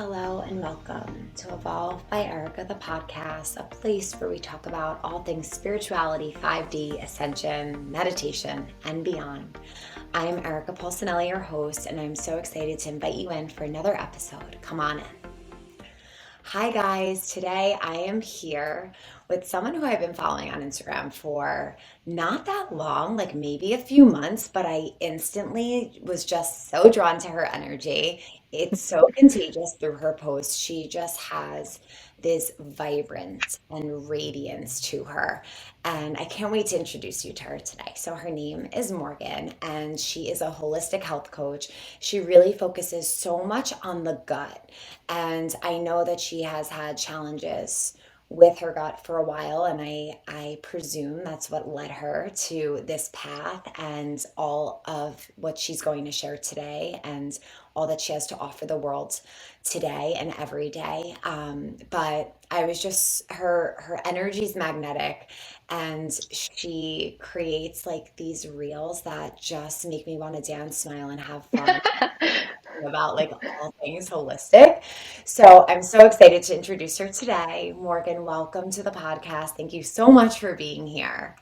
Hello and welcome to Evolve by Erica, the podcast, a place where we talk about all things spirituality, 5D, ascension, meditation, and beyond. I'm Erica Polsinelli, your host, and I'm so excited to invite you in for another episode. Come on in. Hi, guys. Today I am here with someone who I've been following on Instagram for not that long, like maybe a few months, but I instantly was just so drawn to her energy. It's so contagious through her posts. She just has this vibrance and radiance to her. And I can't wait to introduce you to her today. So, her name is Morgan, and she is a holistic health coach. She really focuses so much on the gut. And I know that she has had challenges with her gut for a while, and I presume that's what led her to this path and all of what she's going to share today and all that she has to offer the world today and every day. But I was just her energy is magnetic, and she creates like these reels that just make me want to dance, smile, and have fun about like all things holistic. So I'm so excited to introduce her today. Morgan, welcome to the podcast. Thank you so much for being here.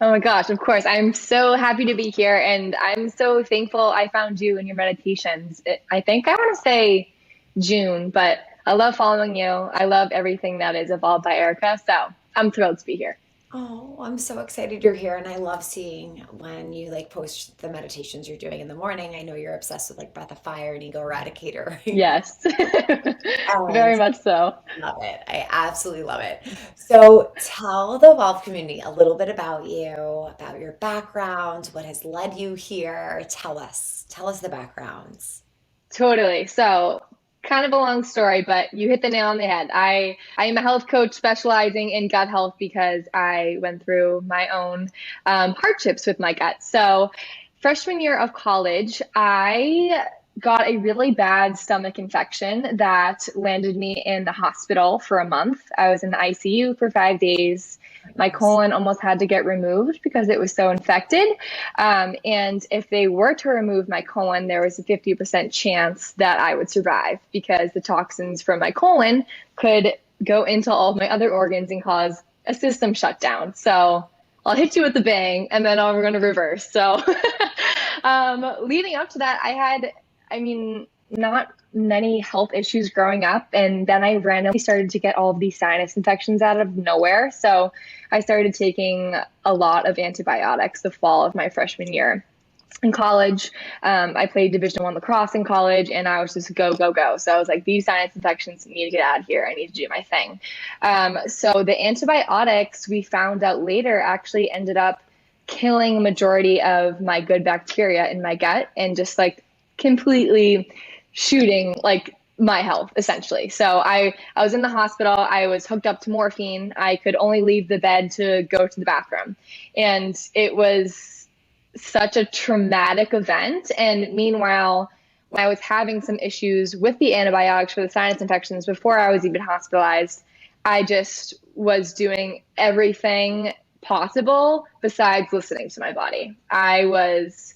Oh my gosh, of course. I'm so happy to be here and I'm so thankful I found you in your meditations. I think I want to say June, but I love following you. I love everything that is evolved by Erica. So I'm thrilled to be here. Oh, I'm so excited you're here. And I love seeing when you like post the meditations you're doing in the morning. I know you're obsessed with like breath of fire and ego eradicator. Yes, And very much so. love it. I absolutely love it. So tell the Evolve community a little bit about you, about your background, what has led you here. Tell us the backgrounds. Totally. So, kind of a long story, but you hit the nail on the head. I am a health coach specializing in gut health because I went through my own hardships with my gut. So, freshman year of college, I got a really bad stomach infection that landed me in the hospital for a month. I was in the ICU for 5 days. Oh my My goodness. colon almost had to get removed because it was so infected. And if they were to remove my colon, there was a 50% chance that I would survive because the toxins from my colon could go into all of my other organs and cause a system shutdown. So I'll hit you with the bang and then we're going to reverse. So leading up to that, not many health issues growing up. And then I randomly started to get all of these sinus infections out of nowhere. So I started taking a lot of antibiotics the fall of my freshman year. In college, I played Division I lacrosse in college, and I was just go, go, go. So I was like, these sinus infections need to get out of here. I need to do my thing. So the antibiotics we found out later actually ended up killing majority of my good bacteria in my gut and just like completely shooting like my health essentially. So I was in the hospital. I was hooked up to morphine. I could only leave the bed to go to the bathroom. And it was such a traumatic event. And meanwhile, when I was having some issues with the antibiotics for the sinus infections before I was even hospitalized, I just was doing everything possible besides listening to my body. I was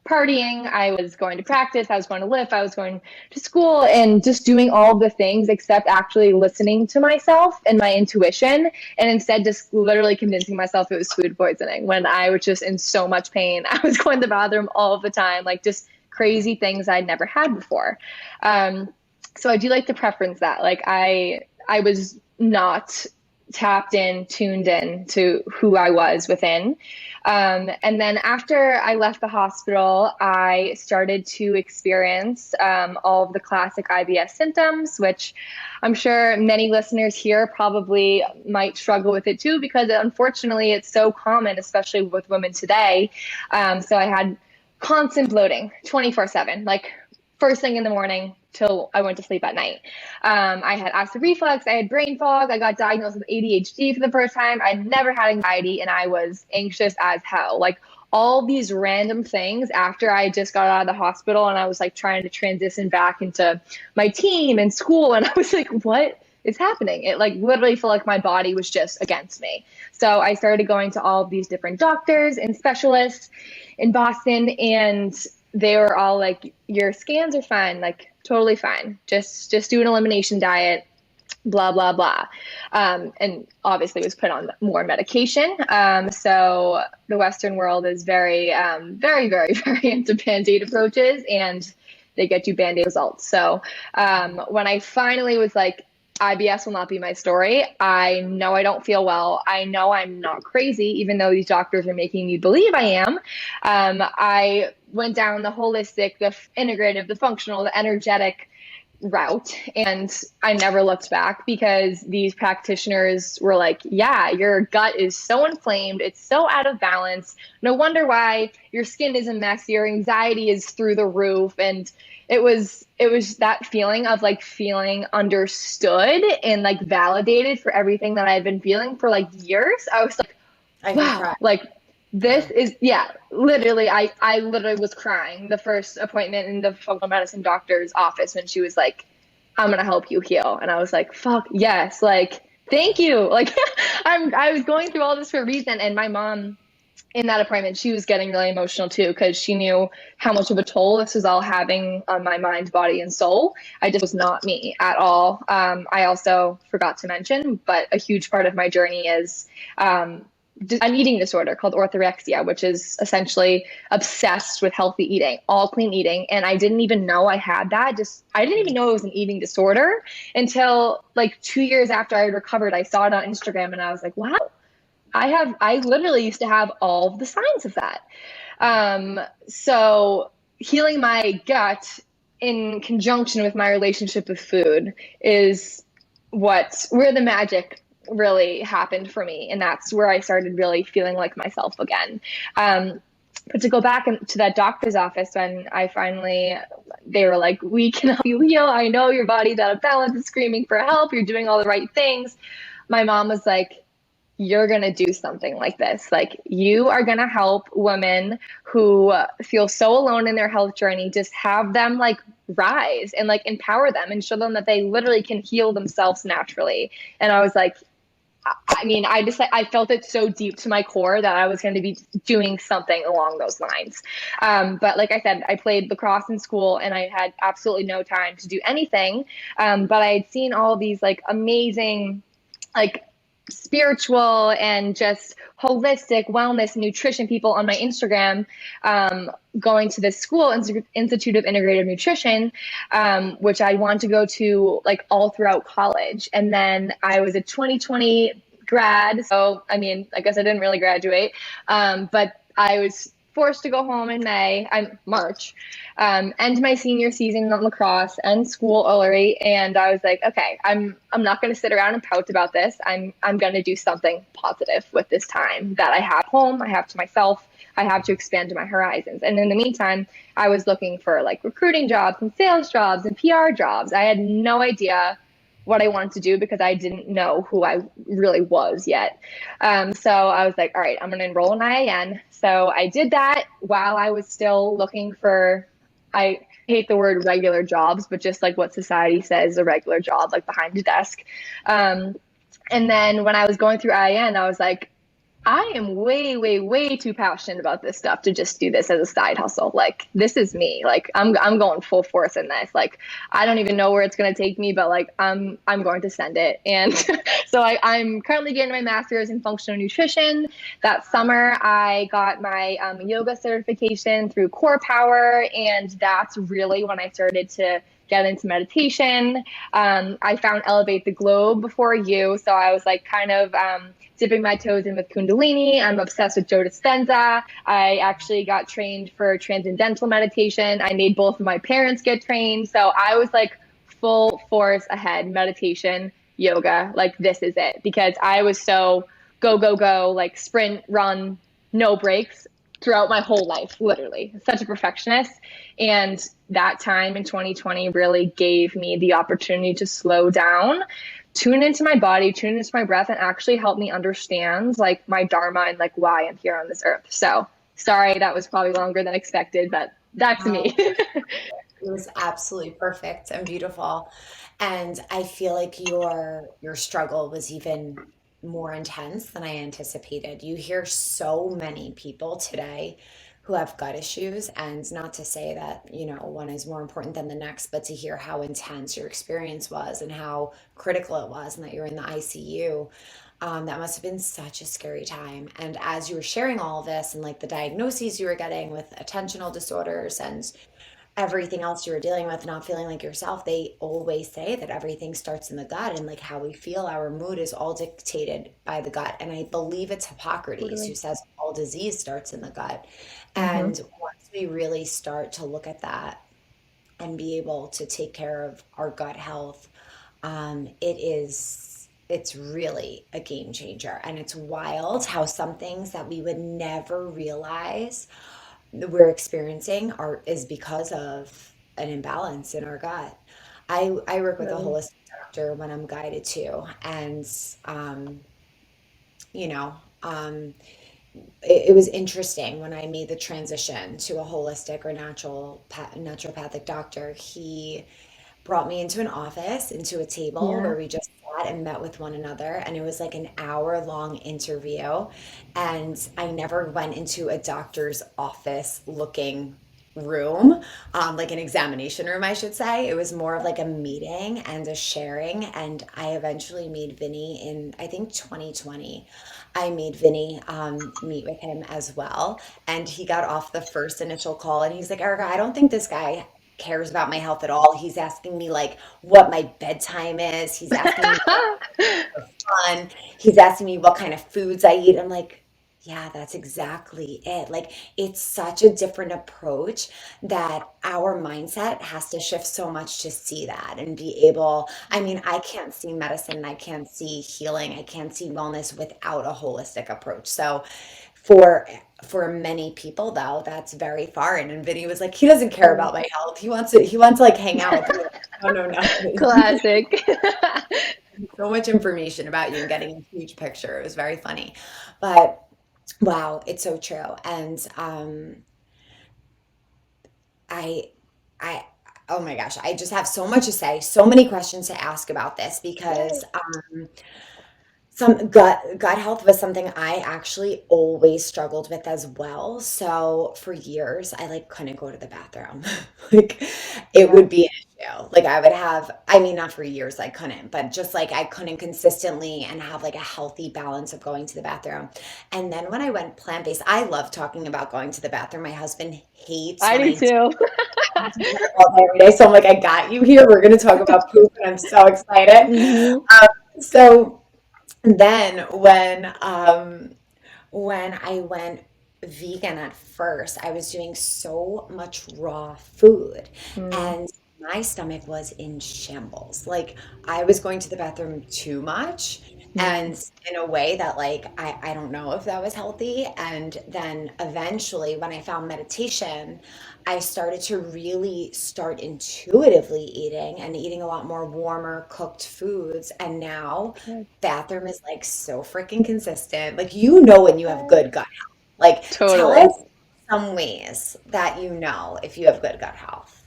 partying, I was going to practice, I was going to lift, I was going to school and just doing all the things except actually listening to myself and my intuition, and instead just literally convincing myself it was food poisoning when I was just in so much pain. I was going to the bathroom all the time, like just crazy things I'd never had before. So I do like to preference that. Like I was not tapped in, tuned in to who I was within. And then after I left the hospital, I started to experience all of the classic IBS symptoms, which I'm sure many listeners here probably might struggle with it too, because unfortunately it's so common, especially with women today. So I had constant bloating 24/7, like first thing in the morning till I went to sleep at night. I had acid reflux, I had brain fog, I got diagnosed with ADHD for the first time. I'd never had anxiety and I was anxious as hell. Like all these random things after I just got out of the hospital and I was like trying to transition back into my team and school. And I was like, what is happening? It like literally felt like my body was just against me. So I started going to all of these different doctors and specialists in Boston, and they were all like, your scans are fine, like totally fine. Just do an elimination diet, blah blah blah. And obviously was put on more medication. So the Western world is very very into band-aid approaches, and they get you band-aid results. So when I finally was like, IBS will not be my story, I know I don't feel well, I know I'm not crazy, even though these doctors are making me believe I am. I went down the holistic, the integrative, the functional, the energetic route, and I never looked back, because these practitioners were like, yeah, your gut is so inflamed, it's so out of balance, no wonder why your skin is a mess, your anxiety is through the roof. And it was that feeling of like feeling understood and like validated for everything that I've been feeling for like years. I was like, I can wow, cry. like Yeah. this is, yeah, literally, I literally was crying the first appointment in the functional medicine doctor's office when she was like, I'm gonna help you heal. And I was like, fuck yes, like thank you. Like I was going through all this for a reason. And my mom in that appointment, she was getting really emotional too, because she knew how much of a toll this was all having on my mind, body, and soul. I just was not me at all. I also forgot to mention, but a huge part of my journey is an eating disorder called orthorexia, which is essentially obsessed with healthy eating, all clean eating. And I didn't even know I had that. I didn't even know it was an eating disorder until like 2 years after I recovered. I saw it on Instagram and I was like, wow, I literally used to have all of the signs of that. So healing my gut in conjunction with my relationship with food is where the magic really happened for me. And that's where I started really feeling like myself again. But to go back to that doctor's office, when they were like, we can help you heal. I know your body's out of balance, is screaming for help. You're doing all the right things. My mom was like, you're going to do something like this. Like, you are going to help women who feel so alone in their health journey, just have them like rise and like empower them and show them that they literally can heal themselves naturally. And I was like, I mean, I felt it so deep to my core that I was going to be doing something along those lines. But like I said, I played lacrosse in school and I had absolutely no time to do anything. But I had seen all these like amazing, like spiritual and just holistic wellness nutrition people on my Instagram, going to this school, Institute of Integrative Nutrition, which I wanted to go to like all throughout college. And then I was a 2020 grad. So, I mean, I guess I didn't really graduate, but I was forced to go home in March, end my senior season on lacrosse and school early. And I was like, okay, I'm not going to sit around and pout about this. I'm going to do something positive with this time that I have home, I have to myself. I have to expand my horizons. And in the meantime, I was looking for like recruiting jobs and sales jobs and PR jobs. I had no idea what I wanted to do because I didn't know who I really was yet. So I was like, all right, I'm going to enroll in IIN. So I did that while I was still looking for, I hate the word regular jobs, but just like what society says, a regular job, like behind a desk. And then when I was going through IIN, I was like, I am way, way, way too passionate about this stuff to just do this as a side hustle. Like, this is me. Like, I'm going full force in this. Like, I don't even know where it's going to take me, but like, I'm going to send it. And so I'm currently getting my master's in functional nutrition. That summer, I got my yoga certification through Core Power. And that's really when I started to get into meditation. I found Elevate the Globe before you. So I was like kind of, dipping my toes in with Kundalini. I'm obsessed with Joe Dispenza. I actually got trained for transcendental meditation. I made both of my parents get trained. So I was like full force ahead, meditation, yoga, like this is it. Because I was so go, go, go, like sprint, run, no breaks throughout my whole life, literally. Such a perfectionist. And that time in 2020 really gave me the opportunity to slow down, tune into my body, tune into my breath, and actually help me understand like my dharma and like why I'm here on this earth. So sorry, that was probably longer than expected, but that's Oh, me. it was absolutely perfect and beautiful. And I feel like your struggle was even more intense than I anticipated. You hear so many people today who have gut issues. And not to say that, one is more important than the next, but to hear how intense your experience was and how critical it was and that you're in the ICU. That must have been such a scary time. And as you were sharing all of this and like the diagnoses you were getting with attentional disorders and everything else you were dealing with, not feeling like yourself, they always say that everything starts in the gut and like how we feel, our mood is all dictated by the gut. And I believe it's Hippocrates who Totally. says all disease starts in the gut. Mm-hmm. And once we really start to look at that and be able to take care of our gut health, it's really a game changer. And it's wild how some things that we would never realize we're experiencing is because of an imbalance in our gut. I work with a Really. holistic doctor when I'm guided to, and you know, um, it was interesting when I made the transition to a holistic or naturopathic doctor. He brought me into an office, into a table Yeah. where we just sat and met with one another. And it was like an hour-long interview. And I never went into a doctor's office looking room, like an examination room, I should say. It was more of like a meeting and a sharing. And I eventually made Vinny in, I think, 2020. I made Vinny meet with him as well. And he got off the first initial call and he's like, Erica, I don't think this guy cares about my health at all. He's asking me like what my bedtime is. He's asking me what I do for fun. He's asking me what kind of foods I eat. I'm like, yeah, that's exactly it. Like it's such a different approach that our mindset has to shift so much to see that and be able, I mean, I can't see medicine, I can't see healing, I can't see wellness without a holistic approach. So for for many people though, that's very foreign. And Vinny was like, he doesn't care Totally. about my health. He wants to like hang out with me. No, no, no. Classic. So much information about you and getting a huge picture. It was very funny. But wow, it's so true. And I I oh my gosh, I just have so much to say, so many questions to ask about this because Yay. some gut health was something I actually always struggled with as well. So for years, I like couldn't go to the bathroom. Like it Yeah. would be an issue. Like I would have, I mean, not for years I couldn't, but just like I couldn't consistently and have like a healthy balance of going to the bathroom. And then when I went plant-based, I love talking about going to the bathroom. My husband hates I when do I too. do that all day every day. So I'm like, I got you here. We're going to talk about poop, and I'm so excited. Hmm. So then when I went vegan at first, I was doing so much raw food Mm. and my stomach was in shambles. Like I was going to the bathroom too much Mm. and in a way that like I don't know if that was healthy. And then eventually when I found meditation, I started to really start intuitively eating and eating a lot more warmer cooked foods. And now Good. bathroom is like so freaking consistent. Like you know when you have good gut health. Like tell Totally. us some ways that you know if you have good gut health.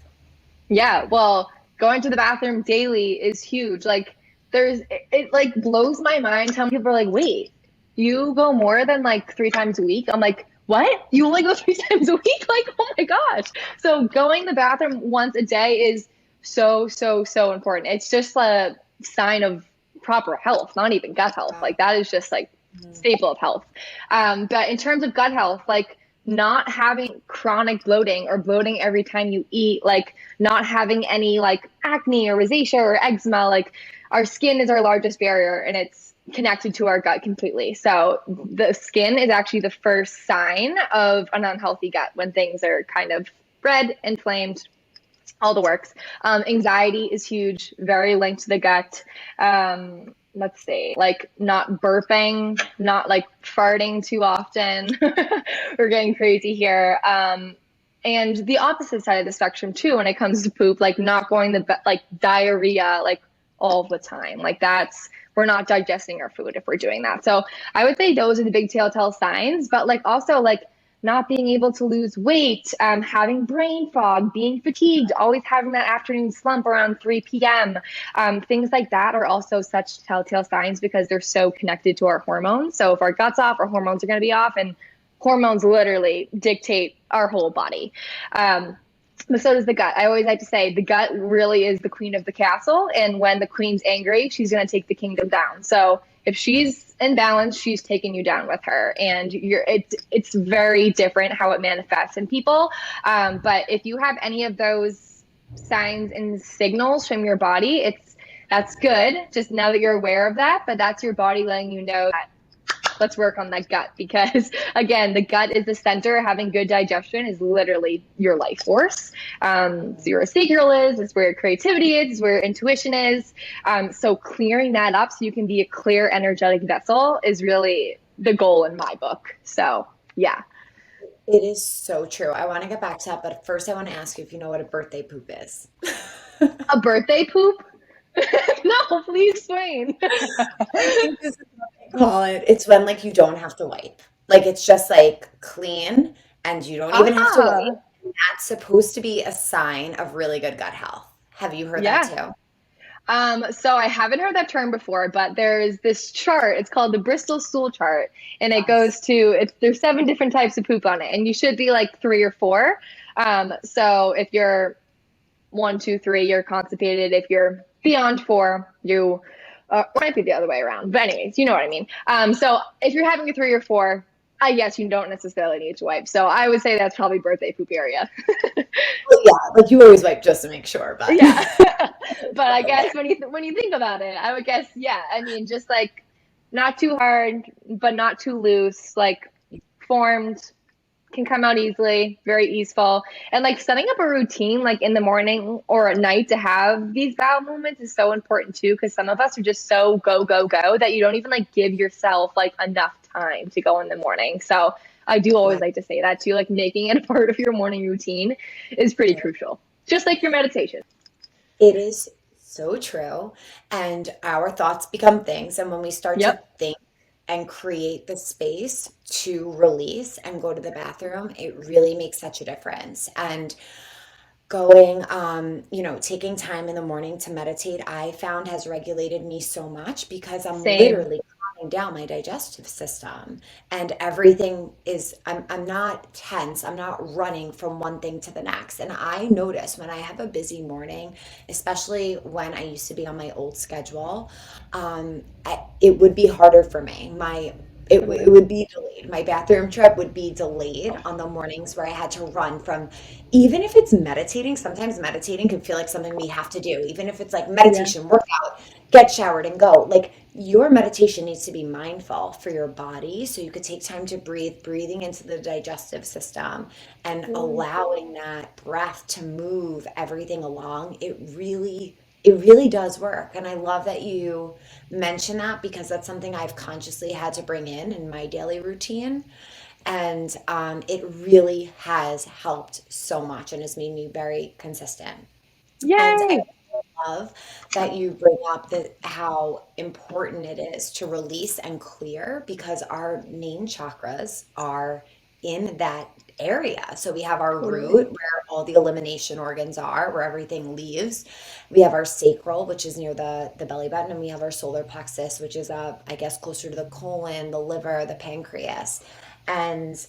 Yeah, well, going to the bathroom daily is huge. Like it like blows my mind how many people are like, "Wait, you go more than like 3 times a week?" I'm like, "What? You only go 3 times a week?" Like, oh my gosh. So going to the bathroom once a day is so, so, so important. It's just a sign of proper health, not even gut health. Wow. Like that is just like Mhm. staple of health. But in terms of gut health, like not having chronic bloating or bloating every time you eat, like not having any like acne or rosacea or eczema. Like our skin is our largest barrier and it's connected to our gut completely. So the skin is actually the first sign of an unhealthy gut when things are kind of red, inflamed, all the works. Anxiety is huge, very linked to the gut. Let's see, like not burping, not like farting too often. We're getting crazy here. And the opposite side of the spectrum too, when it comes to poop, like not going like diarrhea, like all the time. Like that's we're not digesting our food if we're doing that. So I would say those are the big telltale signs. But like also like not being able to lose weight, having brain fog, being fatigued, always having that afternoon slump around 3 p.m. Things like that are also such telltale signs because they're so connected to our hormones. So if our gut's off, our hormones are going to be off. And hormones literally dictate our whole body. But so does the gut. I always like to say the gut really is the queen of the castle. And when the queen's angry, she's going to take the kingdom down. So if she's in balance, she's taking you down with her. And it's very different how it manifests in people. But if you have any of those signs and signals from your body, that's good. Just now that you're aware of that, but that's your body letting you know that let's work on that gut, because again, the gut is the center. Having good digestion is literally your life force. It's where your sacral is, it's where your creativity is, it's where your intuition is. So clearing that up so you can be a clear energetic vessel is really the goal in my book. So yeah. It is so true. I want to get back to that, but first I want to ask you if you know what a birthday poop is. A birthday poop? No, please explain. I think this is what they call it. It's when like you don't have to wipe. Like it's just like clean and you don't even have to wipe. Ah, And that's supposed to be a sign of really good gut health. Have you heard that yeah. too? So I haven't heard that term before, but there's this chart. It's called the Bristol stool chart, and it Yes. goes to there's 7 different types of poop on it, and you should be like 3 or 4. So if you're 1, 2, 3, you're constipated. If you're beyond 4, you it might be the other way around. But anyways, you know what I mean. So if you're having a 3 or 4, I guess you don't necessarily need to wipe. So I would say that's probably birthday poop area. Well, yeah, like you always wipe just to make sure, but Yeah. But I guess when you think about it, I would guess, yeah. I mean, just like not too hard, but not too loose, like formed, can come out easily, very easeful. And like setting up a routine like in the morning or at night to have these bowel movements is so important too, because some of us are just so go, go, go that you don't even like give yourself like enough time to go in the morning. So I do always yeah, like to say that too, like making it a part of your morning routine is pretty crucial. Just like your meditation. it is so true. And our thoughts become things. And when we start to Yep. think and create the space to release and go to the bathroom, it really makes such a difference. And going, taking time in the morning to meditate, I found has regulated me so much because I'm Same. literally calming down my digestive system and everything is, I'm not tense. I'm not running from one thing to the next. And I notice when I have a busy morning, especially when I used to be on my old schedule, it would be harder for me. It would be delayed. My bathroom trip would be delayed on the mornings where I had to run from, even if it's meditating, sometimes meditating can feel like something we have to do. Even if it's like Yeah. meditation, workout, get showered and go. Like your meditation needs to be mindful for your body so you could take time to breathe, breathing into the digestive system and allowing that breath to move everything along. It really does work. And I love that you mention that because that's something I've consciously had to bring in my daily routine. And it really has helped so much and has made me very consistent. And I Yay. love that you bring up how important it is to release and clear because our main chakras are in that area. So we have our Totally. root where all the elimination organs are, where everything leaves. We have our sacral, which is near the belly button, and we have our solar plexus, which is I guess closer to the colon, the liver, the pancreas. And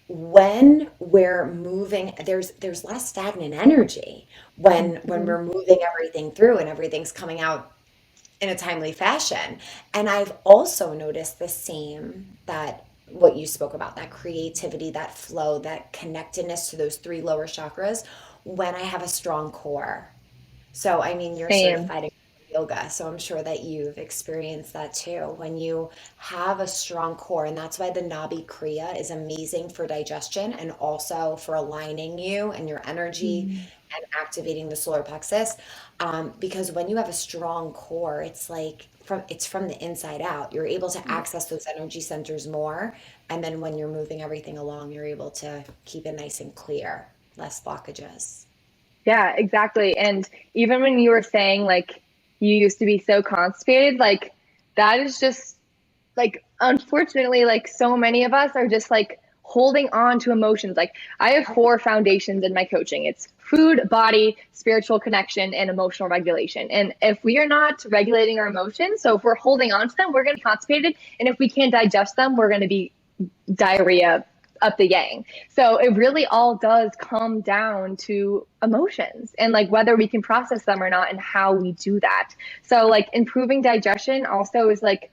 when we're moving, there's less stagnant energy when Mhm. we're moving everything through and everything's coming out in a timely fashion. And I've also noticed the same, that what you spoke about, that creativity, that flow, that connectedness to those 3 lower chakras when I have a strong core. So, I mean, you're Same. certified in yoga, so I'm sure that you've experienced that too. When you have a strong core, and that's why the Nabi Kriya is amazing for digestion and also for aligning you and your energy Mm. and activating the solar plexus. Because when you have a strong core, it's from the inside out. You're able to access those energy centers more, and then when you're moving everything along, you're able to keep it nice and clear, less blockages. Yeah, exactly. And even when you were saying like you used to be so constipated, like that is just like unfortunately like so many of us are just like holding on to emotions. Like I have 4 foundations in my coaching. It's food, body, spiritual connection, and emotional regulation. And if we are not regulating our emotions, so if we're holding on to them, we're going to be constipated. And if we can't digest them, we're going to be diarrhea up the yang. So it really all does come down to emotions and like whether we can process them or not and how we do that. So like improving digestion also is like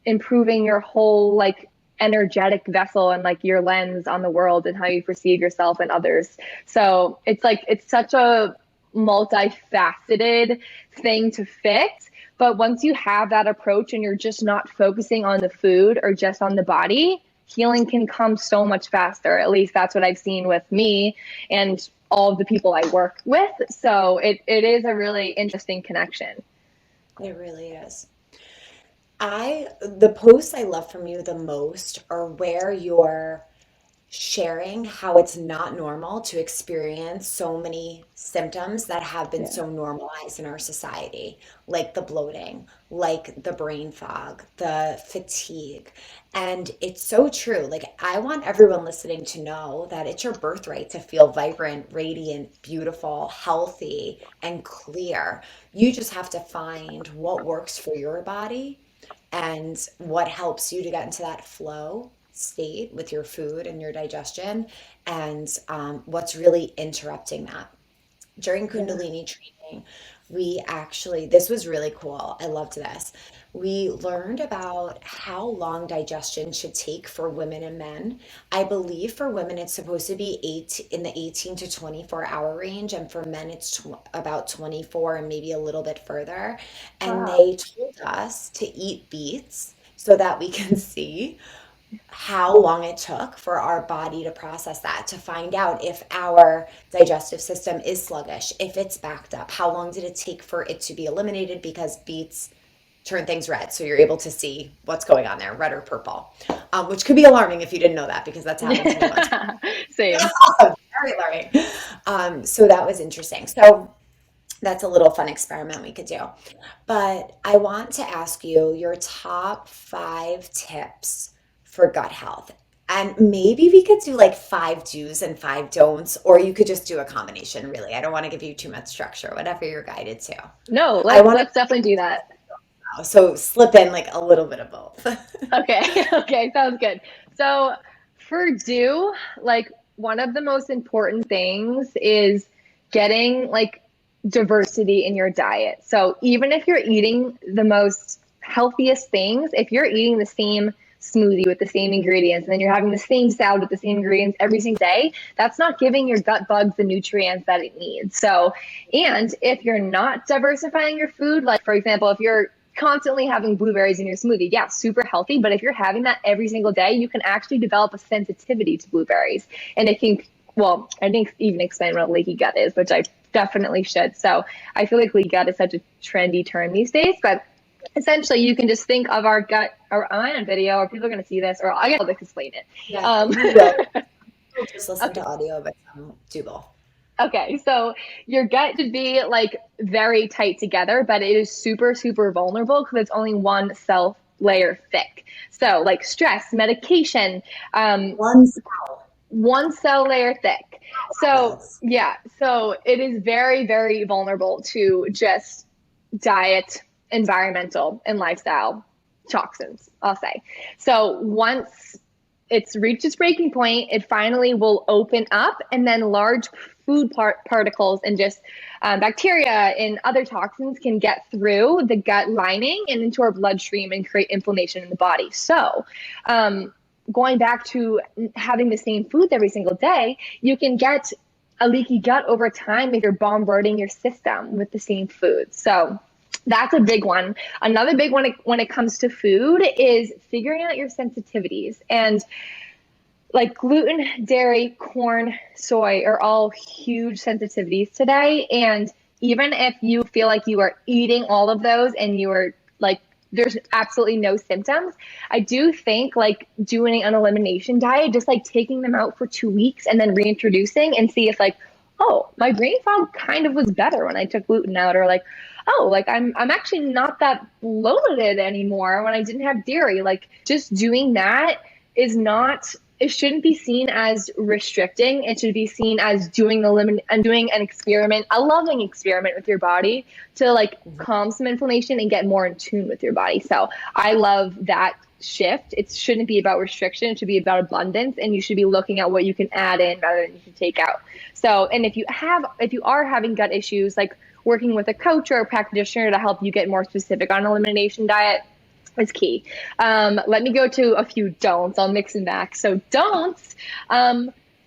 improving your whole like energetic vessel and like your lens on the world and how you perceive yourself and others. So it's like it's such a multifaceted thing to fix. But once you have that approach and you're just not focusing on the food or just on the body, healing can come so much faster. At least that's what I've seen with me and all of the people I work with. So it is a really interesting connection. It really is. The posts I love from you the most are where you're sharing how it's not normal to experience so many symptoms that have been Yeah. so normalized in our society, like the bloating, like the brain fog, the fatigue. And it's so true. Like, I want everyone listening to know that it's your birthright to feel vibrant, radiant, beautiful, healthy, and clear. You just have to find what works for your body and what helps you to get into that flow state with your food and your digestion, and what's really interrupting that. During Yeah. Kundalini training, we actually, this was really cool. I loved this. We learned about how long digestion should take for women and men. I believe for women, it's supposed to be in the 18 to 24-hour range, and for men, it's about 24 and maybe a little bit further. And Wow. they told us to eat beets so that we can see how long it took for our body to process that, to find out if our digestive system is sluggish, if it's backed up, how long did it take for it to be eliminated, because beets turn things red. So you're able to see what's going on there, red or purple, which could be alarming if you didn't know that, because that's happened to me once. Same. Very alarming. So that was interesting. So that's a little fun experiment we could do. But I want to ask you your top 5 tips for gut health. And maybe we could do like 5 do's and 5 don'ts, or you could just do a combination, really. I don't want to give you too much structure, whatever you're guided to. No, I let's want let's definitely do that. to, so slip in like a little bit of both. Okay. Okay, sounds good. So for do, like one of the most important things is getting like diversity in your diet. So even if you're eating the most healthiest things, if you're eating the same smoothie with the same ingredients and then you're having the same salad with the same ingredients every single day, that's not giving your gut bugs the nutrients that it needs. So, and if you're not diversifying your food, like for example, if you're constantly having blueberries in your smoothie, yeah, super healthy. But if you're having that every single day, you can actually develop a sensitivity to blueberries. And it can, well, I didn't even explain what leaky gut is, which I definitely should. So I feel like leaky gut is such a trendy term these days, but essentially you can just think of our gut or on video, or people are going to see this, or I guess I'll just explain it. Yeah, Um, you will. You'll just listen okay. to audio, but do both. Okay, so your gut should be like very tight together, but it is super, super vulnerable because it's only one cell layer thick. So, like stress, medication, um, One cell. one cell layer thick. So, Yes. yeah, so it is very, very vulnerable to just diet, environmental, and lifestyle toxins, I'll say. So, once it's reached its breaking point, it finally will open up, and then large food particles and just bacteria and other toxins can get through the gut lining and into our bloodstream and create inflammation in the body. So, going back to having the same foods every single day, you can get a leaky gut over time if you're bombarding your system with the same food. So, that's a big one. Another big one when it comes to food is figuring out your sensitivities. And like gluten, dairy, corn, soy are all huge sensitivities today. And even if you feel like you are eating all of those and you are like, there's absolutely no symptoms, I do think like doing an elimination diet, just like taking them out for 2 weeks and then reintroducing and see if like, oh, my brain fog kind of was better when I took gluten out, or like, oh, like I'm actually not that bloated anymore when I didn't have dairy. Like just doing that is not, it shouldn't be seen as restricting. It should be seen as doing the limit and doing an experiment, a loving experiment with your body to like calm some inflammation and get more in tune with your body. So I love that shift. It shouldn't be about restriction. It should be about abundance, and you should be looking at what you can add in rather than you can take out. So, and if you are having gut issues, like working with a coach or a practitioner to help you get more specific on elimination diet is key. Let me go to a few don'ts. I'll mix and back. So don'ts,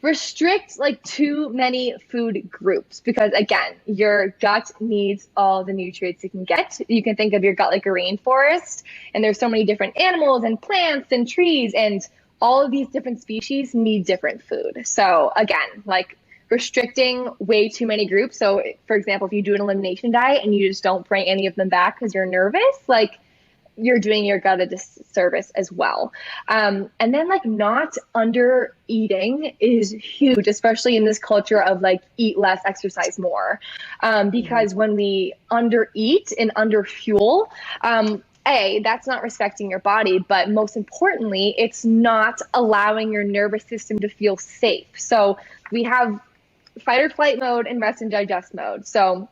restrict like too many food groups, because again, your gut needs all the nutrients it can get. You can think of your gut like a rainforest, and there's so many different animals and plants and trees, and all of these different species need different food. So again, like restricting way too many groups. So for example, if you do an elimination diet and you just don't bring any of them back because you're nervous, like you're doing your gut a disservice as well. And then like not under eating is huge, especially in this culture of like eat less, exercise more. Because when we under eat and under fuel, that's not respecting your body, but most importantly, it's not allowing your nervous system to feel safe. So we have fight or flight mode and rest and digest mode. So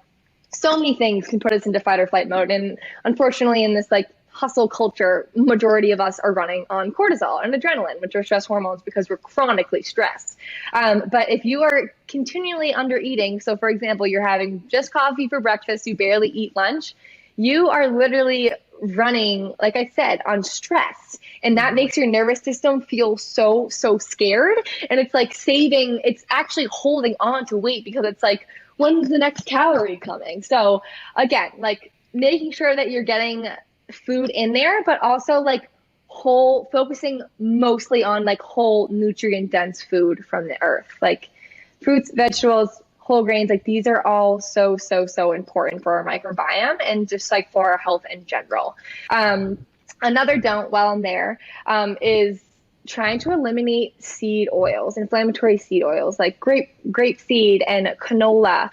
many things can put us into fight or flight mode. And unfortunately, in this like hustle culture, majority of us are running on cortisol and adrenaline, which are stress hormones, because we're chronically stressed. But if you are continually under eating, so for example, you're having just coffee for breakfast, you barely eat lunch, you are literally running, like I said, on stress. And that makes your nervous system feel so scared. And it's like it's actually holding on to weight, because it's like, when's the next calorie coming? So again, like making sure that you're getting food in there, but also like focusing mostly on like whole nutrient dense food from the earth, like fruits, vegetables, whole grains. Like these are all so important for our microbiome and just like for our health in general. Another don't while I'm there is trying to eliminate seed oils, inflammatory seed oils like grape seed and canola.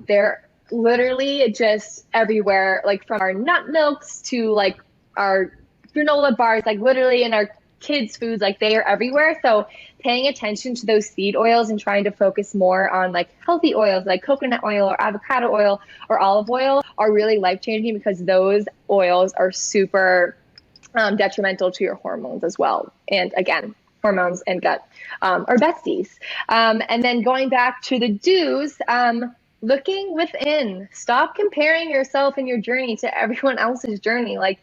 They're literally just everywhere, like from our nut milks to like our granola bars, like literally in our kids' foods, like they are everywhere. So paying attention to those seed oils and trying to focus more on like healthy oils like coconut oil or avocado oil or olive oil are really life-changing, because those oils are super detrimental to your hormones as well. And again, hormones and gut are besties. And then going back to the do's, looking within. Stop comparing yourself and your journey to everyone else's journey. Like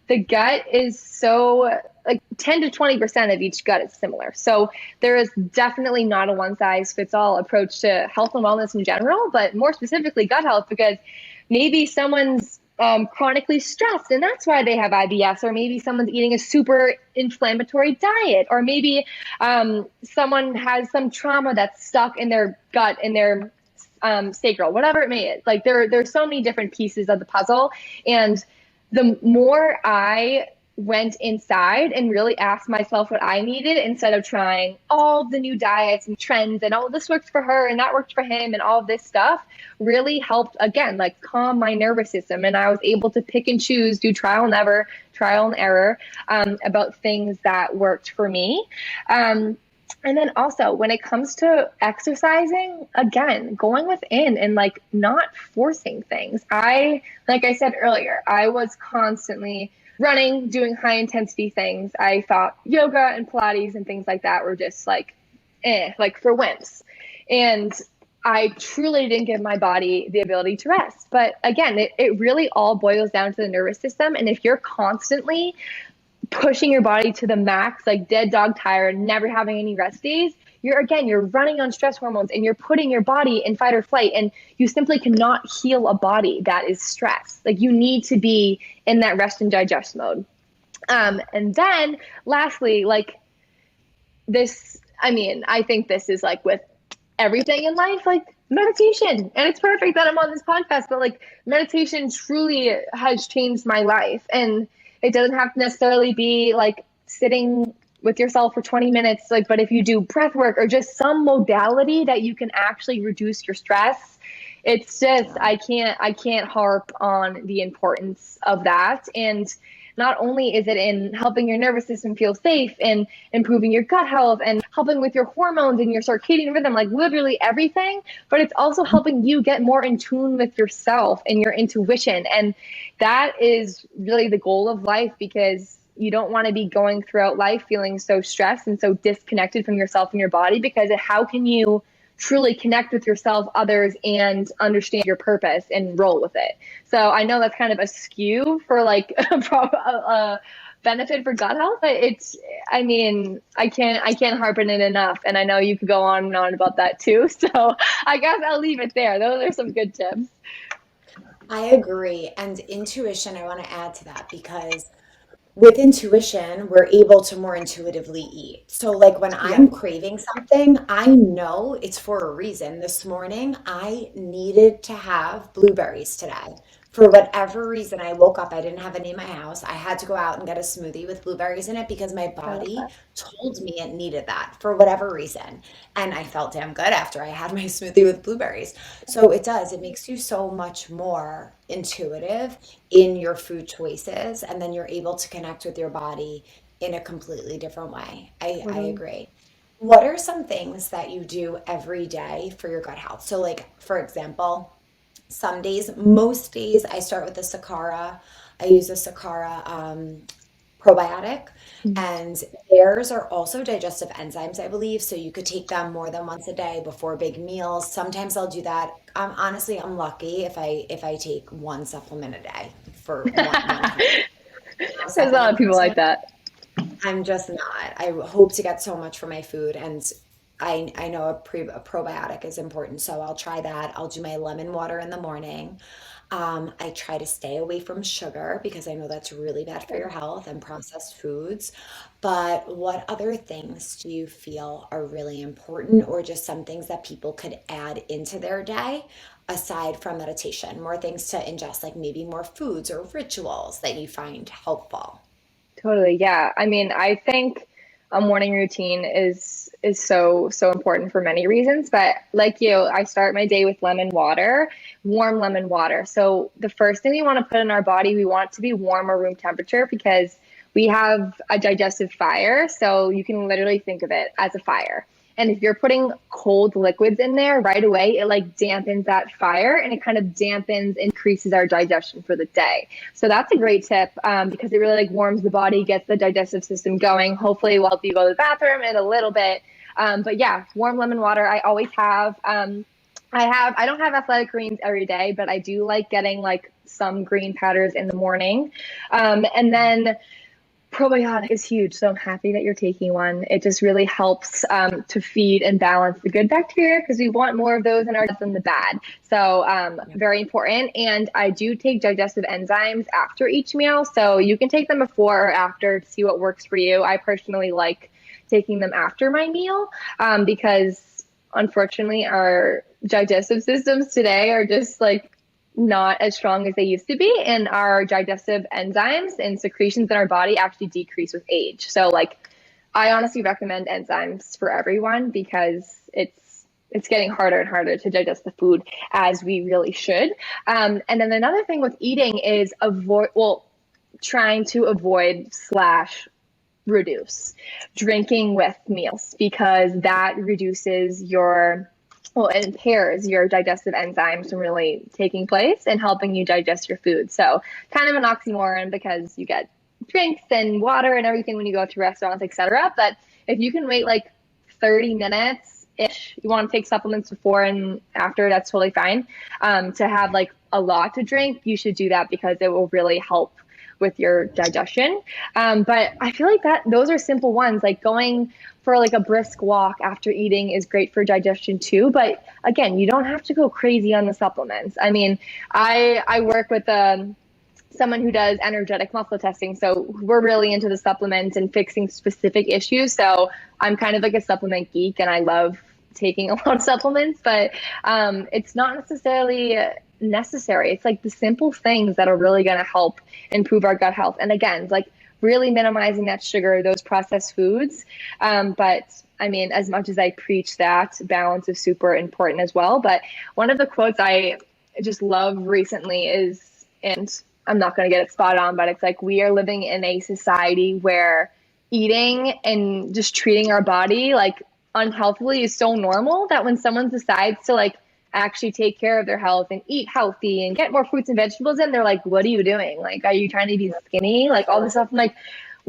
the gut is so like 10 to 20% of each gut is similar. So there is definitely not a one size fits all approach to health and wellness in general, but more specifically gut health, because maybe someone's chronically stressed and that's why they have IBS, or maybe someone's eating a super inflammatory diet, or maybe someone has some trauma that's stuck in their gut, in their sacral, whatever it may be. Like there's so many different pieces of the puzzle. And the more I went inside and really asked myself what I needed, instead of trying all the new diets and trends and, oh, this worked for her and that worked for him and all of this stuff, really helped, again, like calm my nervous system. And I was able to pick and choose, do trial and error about things that worked for me. And then also when it comes to exercising, again, going within and like not forcing things. Like I said earlier, I was constantly running, doing high intensity things. I thought yoga and Pilates and things like that were just like for wimps. And I truly didn't give my body the ability to rest. But again, it really all boils down to the nervous system. And if you're constantly pushing your body to the max, like dead dog tired, never having any rest days, you're running on stress hormones and you're putting your body in fight or flight, and you simply cannot heal a body that is stressed. Like you need to be in that rest and digest mode. And then lastly, like this, I think this is like with everything in life, like meditation. And it's perfect that I'm on this podcast, but like meditation truly has changed my life. And it doesn't have to necessarily be like sitting with yourself for 20 minutes, like, but if you do breath work or just some modality that you can actually reduce your stress, it's just, I can't harp on the importance of that. And not only is it in helping your nervous system feel safe and improving your gut health and helping with your hormones and your circadian rhythm, like literally everything, but it's also helping you get more in tune with yourself and your intuition. And that is really the goal of life, because you don't want to be going throughout life feeling so stressed and so disconnected from yourself and your body, because how can you truly connect with yourself, others, and understand your purpose and roll with it? So I know that's kind of a skew for like a benefit for gut health, but I mean, I can't harpen it enough. And I know you could go on and on about that too. So I guess I'll leave it there. Those are some good tips. I agree. And intuition, I want to add to that because with intuition, we're able to more intuitively eat. So, like when Yeah. I'm craving something, I know it's for a reason. This morning, I needed to have blueberries today. For whatever reason, I woke up, I didn't have any in my house. I had to go out and get a smoothie with blueberries in it because my I love body that. told me it needed that for whatever reason. And I felt damn good after I had my smoothie with blueberries. So it does, it makes you so much more intuitive in your food choices, and then you're able to connect with your body in a completely different way. I Totally. agree. What are some things that you do every day for your gut health? So, like, for example, some days, most days, I start with a Sakara. I use a Sakara probiotic, and theirs are also digestive enzymes, I believe. So you could take them more than once a day before big meals. Sometimes I'll do that. Honestly, I'm lucky if I take one supplement a day for one kind of There's a lot of supplement people person. like that. I'm just not. I hope to get so much from my food, and I know a probiotic is important, so I'll try that. I'll do my lemon water in the morning. I try to stay away from sugar because I know that's really bad for your health and processed foods. But what other things do you feel are really important, or just some things that people could add into their day aside from meditation? More things to ingest, like maybe more foods or rituals that you find helpful. Totally. Yeah. I mean, I think a morning routine is so important for many reasons, but like you, I start my day with lemon water, warm lemon water. So the first thing we want to put in our body, we want it to be warm or room temperature, because we have a digestive fire. So you can literally think of it as a fire. And if you're putting cold liquids in there right away, it like dampens that fire, and it kind of dampens, increases our digestion for the day. So that's a great tip, because it really like warms the body, gets the digestive system going. Hopefully, it will help you go to the bathroom in a little bit. But yeah, warm lemon water. I always have. I don't have athletic greens every day, but I do like getting like some green powders in the morning. And then probiotic is huge. So I'm happy that you're taking one. It just really helps to feed and balance the good bacteria, because we want more of those in our gut than the bad. So very important. And I do take digestive enzymes after each meal. So you can take them before or after to see what works for you. I personally like taking them after my meal, because unfortunately our digestive systems today are just like not as strong as they used to be, and our digestive enzymes and secretions in our body actually decrease with age. So like I honestly recommend enzymes for everyone, because it's getting harder and harder to digest the food as we really should. And then another thing with eating is trying to avoid slash reduce drinking with meals, because that reduces your it impairs your digestive enzymes from really taking place and helping you digest your food. So kind of an oxymoron, because you get drinks and water and everything when you go to restaurants, etc. But if you can wait like 30 minutes ish, you want to take supplements before and after, that's totally fine. To have like a lot to drink, you should do that, because it will really help with your digestion. But I feel like that those are simple ones. Like going for like a brisk walk after eating is great for digestion too. But again, you don't have to go crazy on the supplements. I mean, I work with someone who does energetic muscle testing. So we're really into the supplements and fixing specific issues. So I'm kind of like a supplement geek, and I love taking a lot of supplements, but it's not necessarily necessary. It's like the simple things that are really going to help improve our gut health. And again, like really minimizing that sugar, those processed foods. But I mean, as much as I preach that, balance is super important as well. But one of the quotes I just love recently is, and I'm not going to get it spot on, but it's like, we are living in a society where eating and just treating our body like unhealthily is so normal that when someone decides to like actually take care of their health and eat healthy and get more fruits and vegetables in, they're like, what are you doing? Like, are you trying to be skinny? Like all this stuff. I'm like,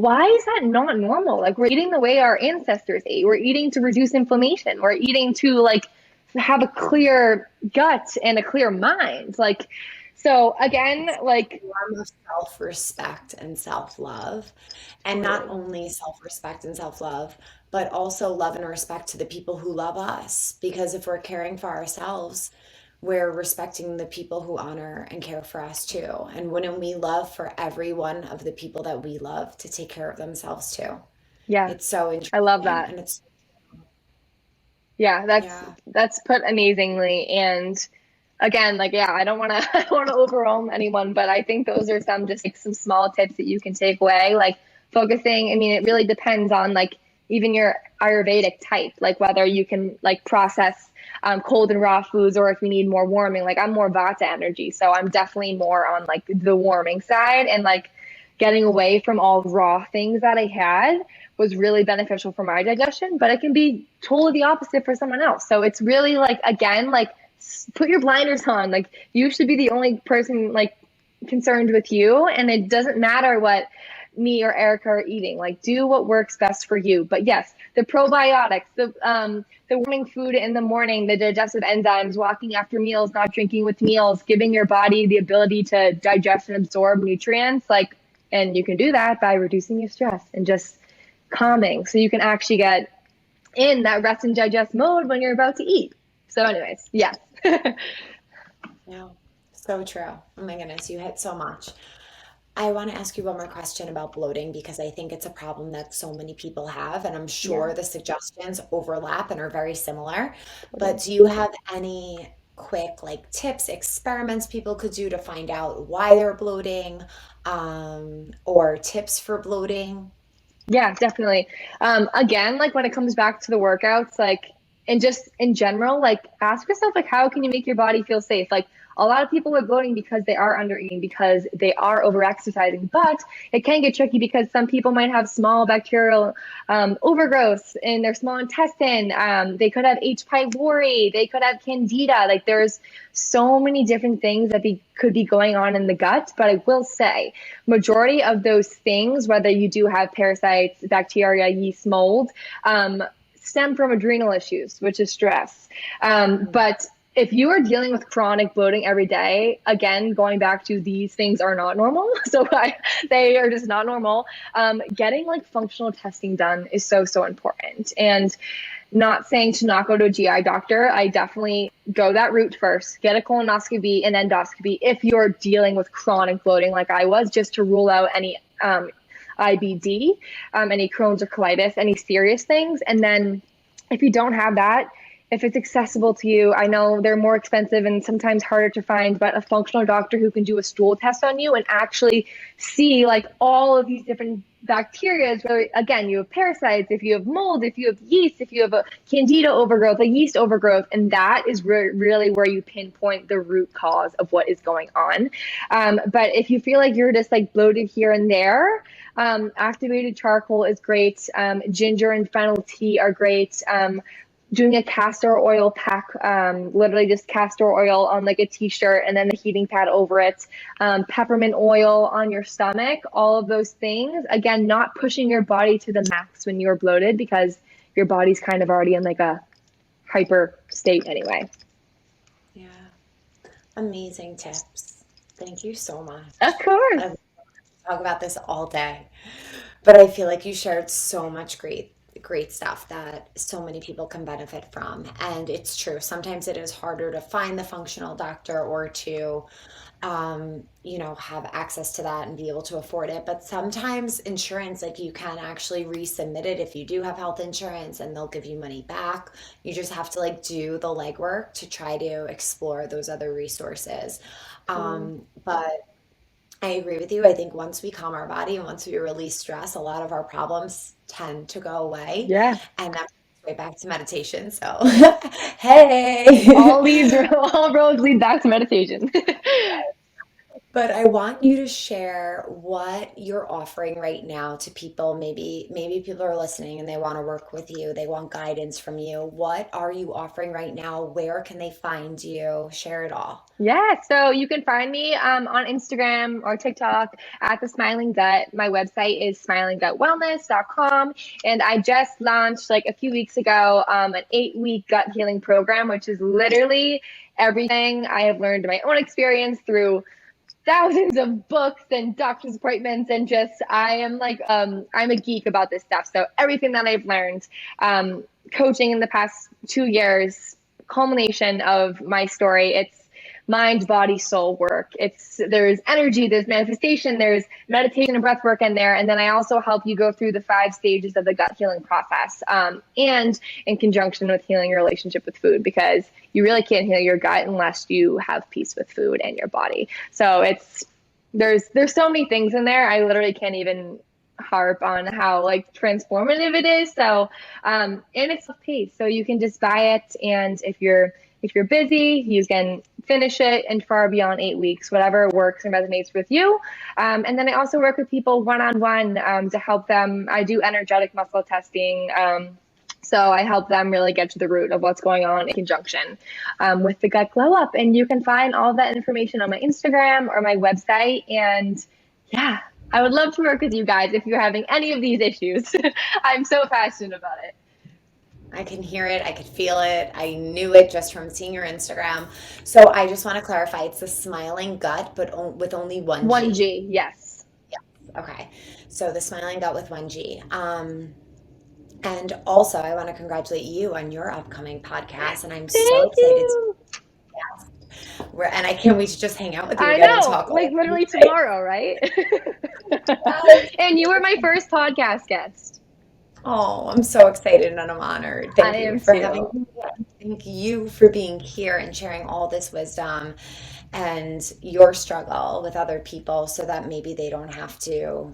why is that not normal? Like we're eating the way our ancestors ate. We're eating to reduce inflammation. We're eating to like have a clear gut and a clear mind. Like so again, It's like a form of self-respect and self-love. And not totally. only self-respect and self-love, but also love and respect to the people who love us. Because if we're caring for ourselves, we're respecting the people who honor and care for us too. And wouldn't we love for every one of the people that we love to take care of themselves too? Yeah, It's so I love interesting. that. And it's, Yeah, yeah, that's put amazingly. And again, like yeah, I don't want to I don't want to overwhelm anyone, but I think those are some just like some small tips that you can take away. Like focusing, I mean, it really depends on like even your Ayurvedic type, like whether you can like process cold and raw foods or if you need more warming. Like I'm more Vata energy, so I'm definitely more on like the warming side and like getting away from all raw things that I had was really beneficial for my digestion, but it can be totally the opposite for someone else. So it's really like, again, like put your blinders on. Like you should be the only person like concerned with you. And it doesn't matter what me or Erica are eating. Like do what works best for you. But yes, the probiotics, the warming food in the morning, the digestive enzymes, walking after meals, not drinking with meals, giving your body the ability to digest and absorb nutrients, like and you can do that by reducing your stress and just calming so you can actually get in that rest and digest mode when you're about to eat. So, anyways, yes. yeah, so true. Oh my goodness, you hit so much. I want to ask you one more question about bloating because I think it's a problem that so many people have, and I'm Yeah, sure the suggestions overlap and are very similar. But totally. do you have any quick like tips, experiments people could do to find out why they're bloating, or tips for bloating? Yeah, definitely. Again, like when it comes back to the workouts, like, and just in general, like ask yourself, like, how can you make your body feel safe? Like, a lot of people are bloating because they are under eating, because they are over exercising, but it can get tricky because some people might have small bacterial overgrowth in their small intestine. They could have H. pylori, they could have candida. Like, there's so many different things that could be going on in the gut. But I will say, majority of those things, whether you do have parasites, bacteria, yeast, mold, stem from adrenal issues, which is stress. Mm. But if you are dealing with chronic bloating every day, again, going back to these things are not normal. They are just not normal. Getting like functional testing done is so, so important. And not saying to not go to a GI doctor. I definitely go that route first. Get a colonoscopy and endoscopy if you're dealing with chronic bloating like I was, just to rule out any IBD, any Crohn's or colitis, any serious things. And then if you don't have that, if it's accessible to you, I know they're more expensive and sometimes harder to find, but a functional doctor who can do a stool test on you and actually see like all of these different bacteria, whether again you have parasites, if you have mold, if you have yeast, if you have a candida overgrowth, a yeast overgrowth, and that is really where you pinpoint the root cause of what is going on. But if you feel like you're just like bloated here and there, activated charcoal is great. Ginger and fennel tea are great. Doing a castor oil pack, literally just castor oil on like a t-shirt and then the heating pad over it, peppermint oil on your stomach, all of those things. Again, not pushing your body to the max when you're bloated because your body's kind of already in like a hyper state anyway. Yeah, amazing tips. Thank you so Of much. course. I talk about this all day. But I feel like you shared so much great stuff that so many people can benefit from. And it's true. Sometimes it is harder to find the functional doctor or to have access to that and be able to afford it. But sometimes insurance, like you can actually resubmit it if you do have health insurance and they'll give you money back. You just have to like do the legwork to try to explore those other resources. Totally. But I agree with you. I think once we calm our body and once we release stress, a lot of our problems tend to go away. Yeah. And that brings us right back to meditation. So, hey. All leads, all roads lead back to meditation. But I want you to share what you're offering right now to people. Maybe people are listening and they want to work with you. They want guidance from you. What are you offering right now? Where can they find you? Share it all. Yeah, so you can find me on Instagram or TikTok at The Smiling Gut. My website is smilinggutwellness.com. And I just launched like a few weeks ago an 8-week gut healing program, which is literally everything I have learned in my own experience through thousands of books and doctor's appointments, and just I am like I'm a geek about this stuff. So everything that I've learned, coaching in the past 2 years, culmination of my story. It's mind, body, soul work. It's there's energy, there's manifestation, there's meditation and breath work in there, and then I also help you go through the 5 stages of the gut healing process, and in conjunction with healing your relationship with food, because you really can't heal your gut unless you have peace with food and your body. So it's there's so many things in there. I literally can't even harp on how like transformative it is. So and it's self-paced, so you can just buy it, and if you're busy, you can finish it in far beyond 8 weeks, whatever works and resonates with you. And then I also work with people one-on-one to help them. I do energetic muscle testing. So I help them really get to the root of what's going on in conjunction with the gut glow up. And you can find all of that information on my Instagram or my website. And yeah, I would love to work with you guys if you're having any of these issues. I'm so passionate about it. I can hear it. I could feel it. I knew it just from seeing your Instagram. So I just want to clarify, it's the Smiling Gut, but with only one One G. G, yes. Okay. So the Smiling Gut with one G. And also, I want to congratulate you on your upcoming podcast, and I'm so Thank excited to you. and I can't wait to just hang out with you I again and know, talk all like things, literally right? tomorrow, right? Yes. And you were my first podcast guest. Oh, I'm so excited and I'm honored. I Thank you am for having too. me. Thank you for being here and sharing all this wisdom and your struggle with other people so that maybe they don't have to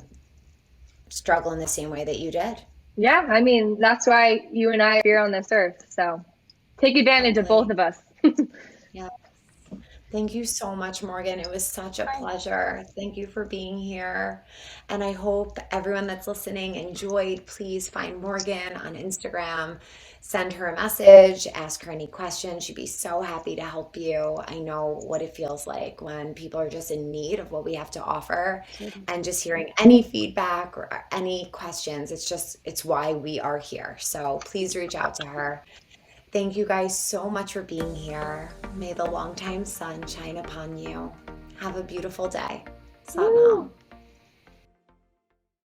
struggle in the same way that you did. Yeah, I mean, that's why you and I are here on this earth. So take advantage of both Totally. of us. Yeah. Thank you so much, Morgan. It was such a pleasure. Thank you for being here. And I hope everyone that's listening enjoyed. Please find Morgan on Instagram, send her a message, ask her any questions. She'd be so happy to help you. I know what it feels like when people are just in need of what we have to offer. And just hearing any feedback or any questions, it's why we are here. So please reach out to her. Thank you guys so much for being here. May the longtime sun shine upon you. Have a beautiful day. Sat Woo. Nam.